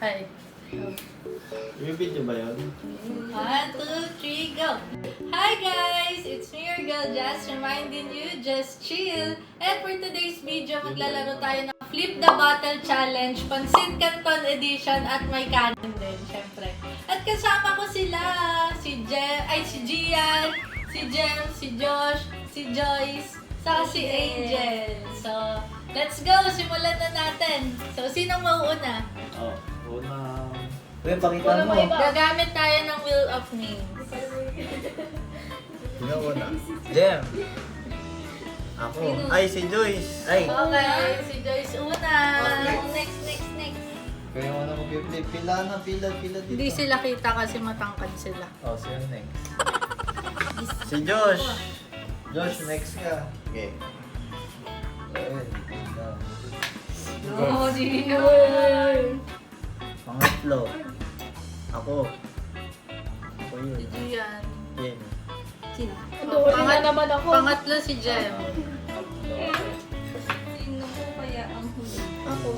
Hi. May video ba yun? 1, 2, 3, go! Hi guys! It's me, your girl Jazz, reminding you, just chill. And for today's video, maglalaro tayo ng Flip the Bottle Challenge, Pansit Canton Edition, at may kanin din, syempre. At kasama ko sila, si Gian, si Jem, si Josh, si Joyce, saka si Angel. So, let's go! Simulan na natin. So, sinong mauuna? Oh, una. Uy, pakita mo. Gagamit tayo ng Wheel of Names. Sino una? Jem. Ako. Ay, si Joyce. Ay. Okay, si Joyce una. Next. Next. Kaya mo na mag-flip. Pila dito. Hindi sila kita kasi matangkad sila. Oh, sino next? Si Josh. Josh, next ka. Okay. Ayun. Oh, Gio! Pangatlo. Ako. Ako Si yun. Gian. Jem. Sino? naman ako. Pangatlo si Jem. Sino po kaya ang huli? Ako.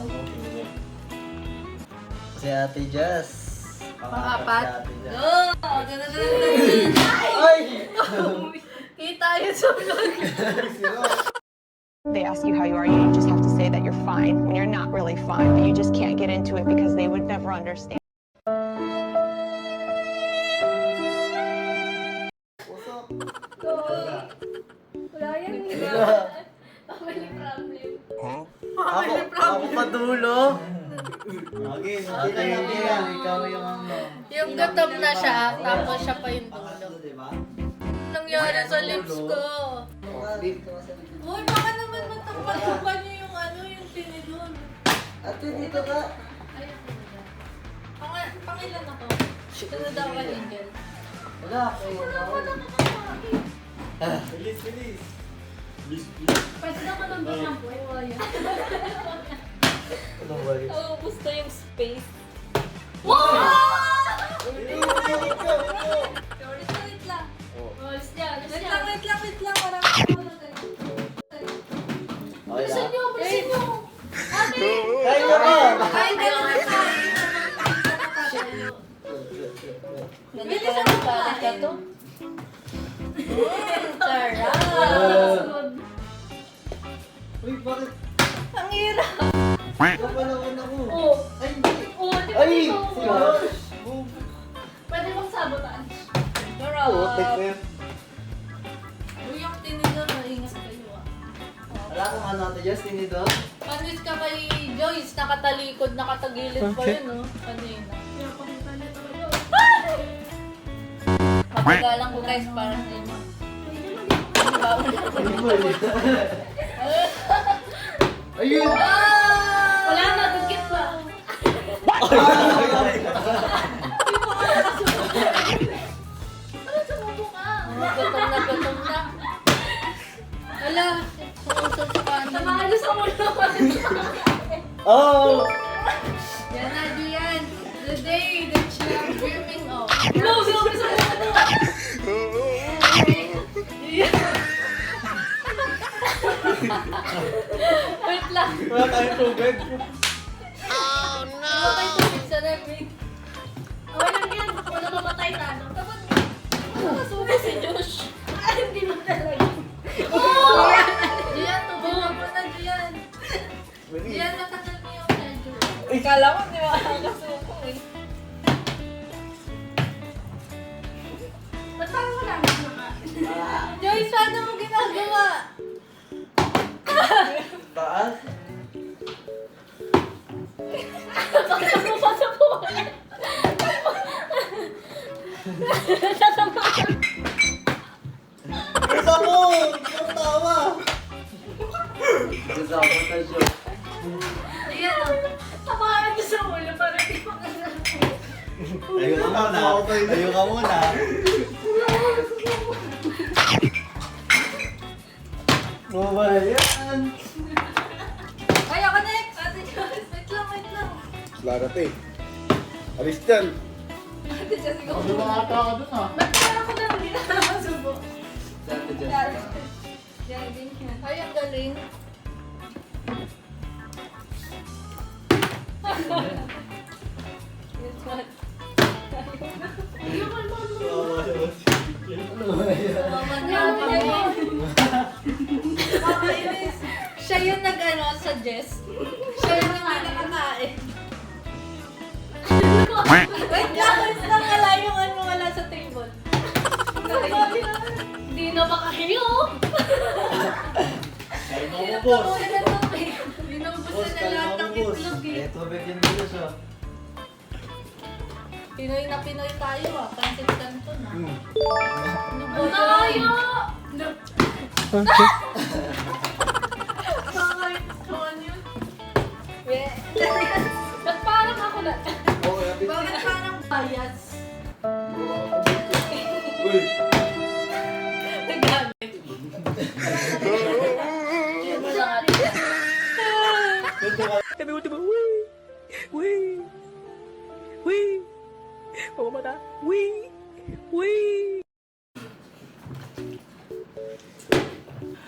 Si Ate Jazz. Pang-apat. Si Ate Jazz. Go! Ay! Kita yun sa vlog. They ask you how you are, you just have to say that you're fine when you're not really fine, but you just can't get into it because they would never understand. Wala yan. Family problem. Ako pa dulo. Okay, ikaw yung ano. Yung gutom na siya, tapos siya pa yung dulo. Nangyari sa lips ko. Uy, baka naman matakpan niyo yung ano, yung tinidor. Ate, dito ka. Pangilan ako. Sunod daw ka, Angel. Wala ako. Bilis. Pwede na ko ng shampoo. Wala yan. Anong balik? Oo, gusto yung space. Wait lang. Alis niya, alis Wait niya. lang. Parang ako na ganun. Okay Bilisan lang. niyo, bilisan niyo. Ate! Kain ka ba? Kain ka na kain. Bilisan mo pa. Sarap. Sunod. Uy, bakit? Ang hirap. Kapalawan ako. Oo. Ay, hindi. Oo, di ba Ay! dito? Si Josh. Pwede mong sabotage. Sarap. Putik ko yun. Uy, yung tinidor, maingat kayo ah. Wala akong ano, Ate Jess, tinito. Panis ka kay Joyce, nakatalikod, nakatagilid pa yun, no? Kanina. Kaya pakita niya talaga. Kapagalang ko guys, para sa inyo. Ayun! Wala na, dugit pa. Ano sumubo ka? Gutom na. Wala, sumusok sa kanin. Samahan niyo sa mulo. Oh! Yan na, Dian. The day that you are dreaming of. No, sabi sa mulo. Wait lang. Wala tayong tubig. Okay, tubig sa rebig. Wala yan. Wala mamatay na. Dapat Masubo si Josh. ay, hindi mo talaga. Dian, tubig na po na, Dian. Dian, nakatal mo yung medyo. Kala mo, di ba? Nakasuko eh. Ba't parang wala na kumakain? Joyce, paano mo ginagawa? Taas? Pasa po. Isa mo! Ikaw tawa! Gusto ako na siya. Dian, oh. Tamaan niyo sa ulo para di mo Ayun ka muna. Ayun ka muna. Mabala yan. Ay, ako next! Ate Joyce, wait lang. Larat eh. Alis dyan. Ate Jess, ikaw. Ano ba ata ka dun ah? Ba't parang ako na hindi nakasubo? Dati dyan. Yan, din siya. Ay, ang galing. Kawawa na kami. Nakakainis. Siya yung suggest. Siya yung hindi nakakain. Wait lang, wala yung wala sa table. Hindi na makahiyo. Kain mo mo, boss. Binubos Boss, na kain lahat mo ng mo, boss. itlog eh. Eh, tubig yung bilis, oh. Pinoy na Pinoy tayo ah. Pansit Canton ah. Ang layo! Nakakain yun. Yeah. Ba't parang ako na? Okay, happy. Bakit parang bias? Uy, Naggamit. Yun mo lang ate. Sabi ko, diba, wee, pamamata, wee. Uy,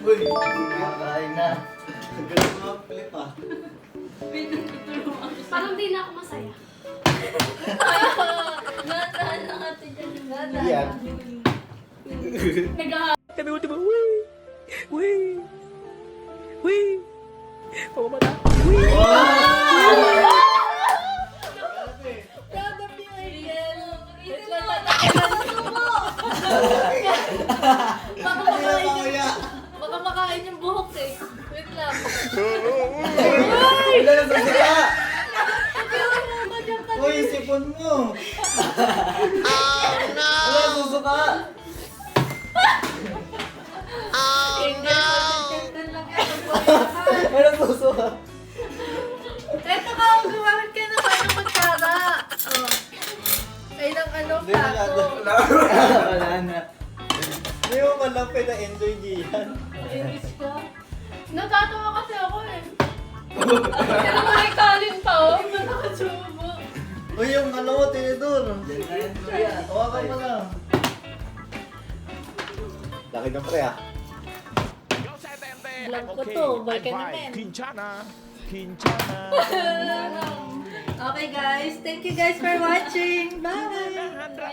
kakain na. Ang galing mga flip, ah. Parang di na ako masaya. Natahan lang ate dyan. Hindi yan. Sabi ko, diba, wee, pamamata, wee. Proud of you, Ariel. Wait lang, tatakilan mo. Baka makain yung buhok eh. Wait lang. Wala na susuka! Pero mo ba dyan ka? Uy, sipon mo! Wala na susuka! Angel, lang yan. Wala na susuka! Eto ka, gumamit ka na ng kutsara. Oh. Ay, ng Hindi na plato. Wala na. Hindi mo man lang pina-enjoy diyan. Inis ka. Natatawa kasi ako eh. Pero may kanin pa oh. Hindi ba nakasubo? Uy, yung mo, tinidor. Hawakan mo lang. Laki ng pre, ah. Vlog ko to. Bye ka naman. Kinchana. Okay guys, thank you guys for watching. Bye!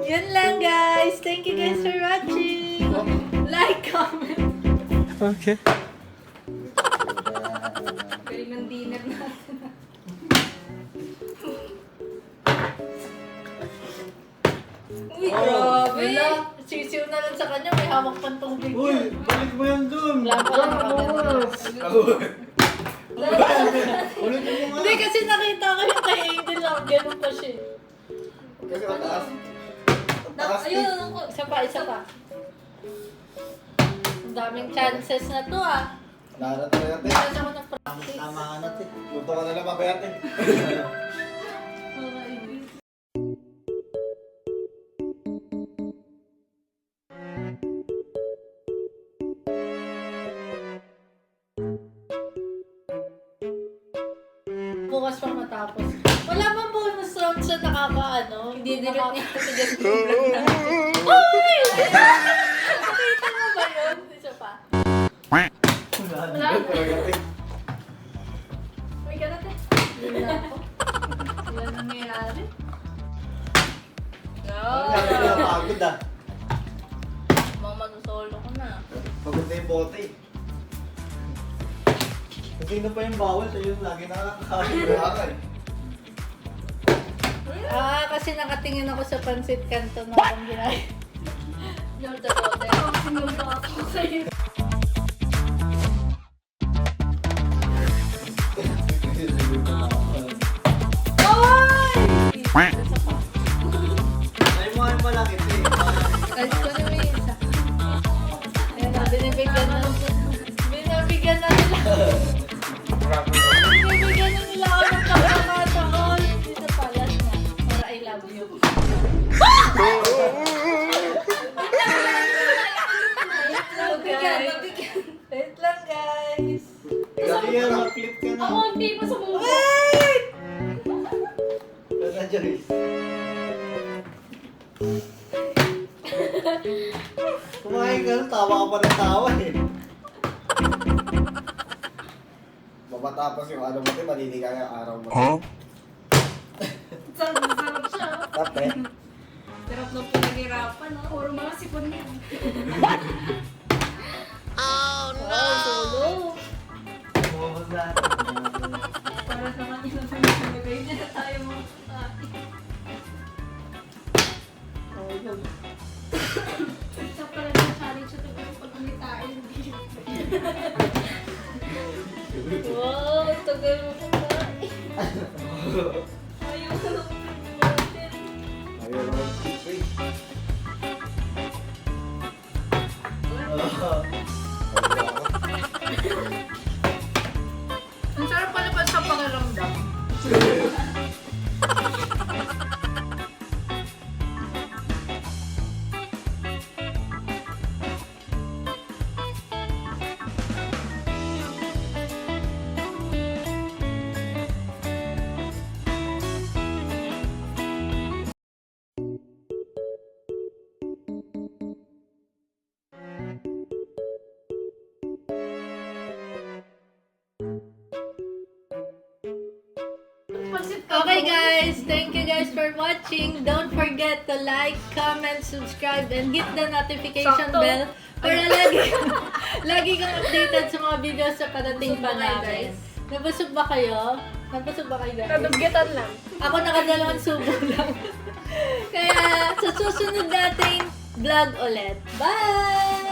Yun lang guys. Thank you guys for watching. Like, comment. Okay. Galing ng dinner natin. Uy, grabe. Sisiw na lang sa kanya. May hawak pang tubig. Uy, balik mo yan dun. Wala pa lang Ulit mo nga. Hindi kasi nakita ko yung kay Angel lang. Ganun pa siya. kasi mataas. Mataas eh. Ayun, isa pa. Ang daming chances na to ah. Nara talaga, te. Hindi ako nag-practice. Tama ka na, te. Luto ka na lang mamaya, te. Bukas pa matapos. Wala bang bonus round sa nakakaano? Hindi direct niya kasi just vlog na. Uy! Nakita mo ba yun? Isa pa. Wala. Talaga, te. Uy, ka na te. Yun na ako. Wala nangyayari. Pagod, ah. Mga manusolo ko na. Pagod na yung bote. Kasi na pa yung bawal, sa'yo lagi nakakakain. Kaya ka eh. Kasi nakatingin ako sa Pansit Canton na akong ginaya. Yung dalote. Sinundo ako sa'yo. Oy! Isa pa. Joyce. Kumain ka lang, tawa ka pa ng tawa eh. Mamatapos yung ano mo, maliligaw yung araw mo. Sarap siya. Tapos, Sarap ng pinaghirapan, no? Puro mga sipon yan. Solo. bumabas na. Para sa kanila pa nilagay niya na tayo mga Sa pala ng challenge ito pero pag umitain. Wow, tagal mo kumain. Ayaw ko lang Ayun naman, sweet. Ang sarap pala pa sa pakiramdam. Okay guys, thank you guys for watching. Don't forget to like, comment, subscribe, and hit the notification Sakto. bell para lagi kang updated sa mga videos sa parating pa Busog ba kayo, namin. guys? Nabusog ba kayo? Nabusog ba kayo guys? Kaduggetan lang. Ako nakadalawang subo lang. Kaya sa susunod nating vlog ulit. Bye!